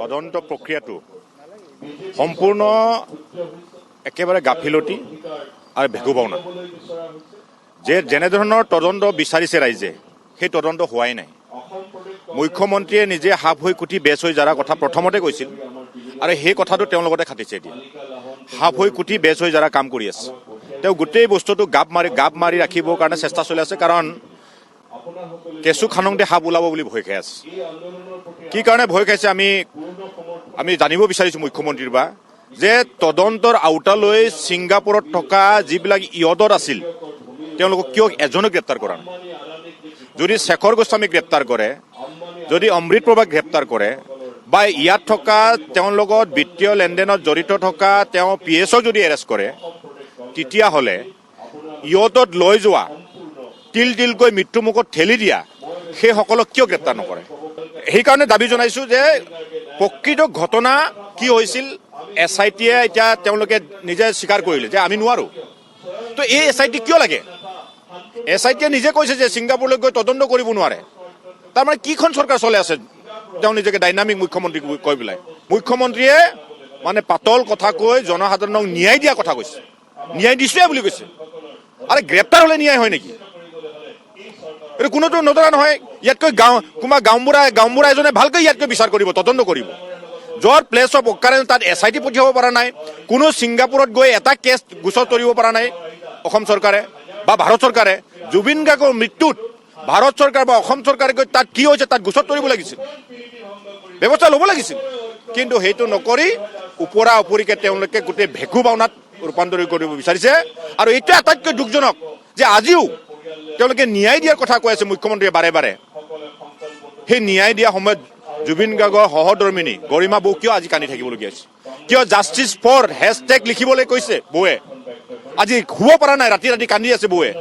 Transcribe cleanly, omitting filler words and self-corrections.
তদন্ত প্ৰক্ৰিয়াটো সম্পূৰ্ণ একেবাৰে গাফিলতি আৰু ভেকুভাওনা যেনেধৰণৰ তদন্ত বিচাৰিছে ৰাইজে সেই তদন্ত হোৱাই নাই মুখ্যমন্ত্ৰীয়ে নিজে হাফ হৈ কুটি বেচ হৈ যাৰ কথা প্ৰথমতে কৈছিল আৰু সেই কথাটো তেওঁৰ লগতে খাটিছে এতিয়া হাফ হৈ কুটি বেচ হৈ যাৰ কাম কৰি আছে তেওঁ গোটেই বস্তুটো গাপ মাৰি ৰাখিবৰ কাৰণে চেষ্টা চলি আছে কাৰণ কেঁচু খানংতে সাপ ওলাব বুলি ভয় খাই আছে কি কাৰণে ভয় খাইছে আমি জানিব বিচাৰিছোঁ মুখ্যমন্ত্ৰীৰ বা যে তদন্তৰ আওতালৈ ছিংগাপুৰত থকা যিবিলাক ইয়দত আছিল তেওঁলোকক কিয় এজনো গ্ৰেপ্তাৰ কৰা নাই যদি শেখৰ গোস্বামীক গ্ৰেপ্তাৰ কৰে যদি অমৃত প্ৰভাক গ্ৰেপ্তাৰ কৰে বা ইয়াত থকা তেওঁৰ লগত বিত্তীয় লেনদেনত জড়িত থকা তেওঁ PSক যদি এৰেষ্ট কৰে তেতিয়াহ'লে ইয়দত লৈ যোৱা তিলকৈ মৃত্যুমুখত ঠেলি দিয়া সেইসকলক কিয় গ্ৰেপ্তাৰ নকৰে সেইকাৰণে দাবী জনাইছোঁ যে প্ৰকৃত ঘটনা কি হৈছিল SITয়ে এতিয়া তেওঁলোকে নিজে স্বীকাৰ কৰিলে যে আমি নোৱাৰোঁ তো এই SIT কিয় লাগে SITয়ে নিজে কৈছে যে ছিংগাপুৰলৈ গৈ তদন্ত কৰিব নোৱাৰে তাৰমানে কিখন চৰকাৰ চলাই আছে তেওঁ নিজকে ডাইনামিক মুখ্যমন্ত্ৰী কৈ পেলাই মুখ্যমন্ত্ৰীয়ে মানে পাতল কথা কৈ জনসাধাৰণক ন্যায় দিয়া কথা কৈছে ন্যায় দিছোৱে বুলি কৈছে আৰে গ্ৰেপ্তাৰ হ'লে ন্যায় হয় নেকি এইটো কোনোতো নধৰা নহয় ইয়াতকৈ কোনোবা গাঁওবুঢ়া এজনে ভালকৈ ইয়াতকৈ বিচাৰ কৰিব তদন্ত কৰিব য'ত প্লেচ অফ অকাৰেঞ্চ তাত SIT পঠিয়াব পৰা নাই কোনো ছিংগাপুৰত গৈ এটা কেছ গোচৰ তৰিব পৰা নাই অসম চৰকাৰে বা ভাৰত চৰকাৰে জুবিন গাৰ্গৰ মৃত্যুত ভাৰত চৰকাৰ বা অসম চৰকাৰে গৈ তাত কি হৈছে তাত গোচৰ তৰিব লাগিছিল ব্যৱস্থা ল'ব লাগিছিল কিন্তু সেইটো নকৰি ওপৰা ওপৰিকে তেওঁলোকে গোটেই ভেকুভাওনাত ৰূপান্তৰিত কৰিব বিচাৰিছে আৰু এইটো আটাইতকৈ দুখজনক যে আজিও তেওঁলোকে ন্যায় দিয়াৰ কথা কৈ আছে মুখ্যমন্ত্ৰীয়ে বাৰে বাৰে সেই ন্যায় দিয়া সময়ত জুবিন গাৰ্গৰ সহধৰ্মিনী গৰিমা বৌ কিয় আজি কান্দি থাকিবলগীয়া হৈছে কিয় জাষ্টিছ ফৰ # লিখিবলৈ কৈছে বৌৱে আজি শুব পৰা নাই ৰাতি কান্দি আছে বৌৱে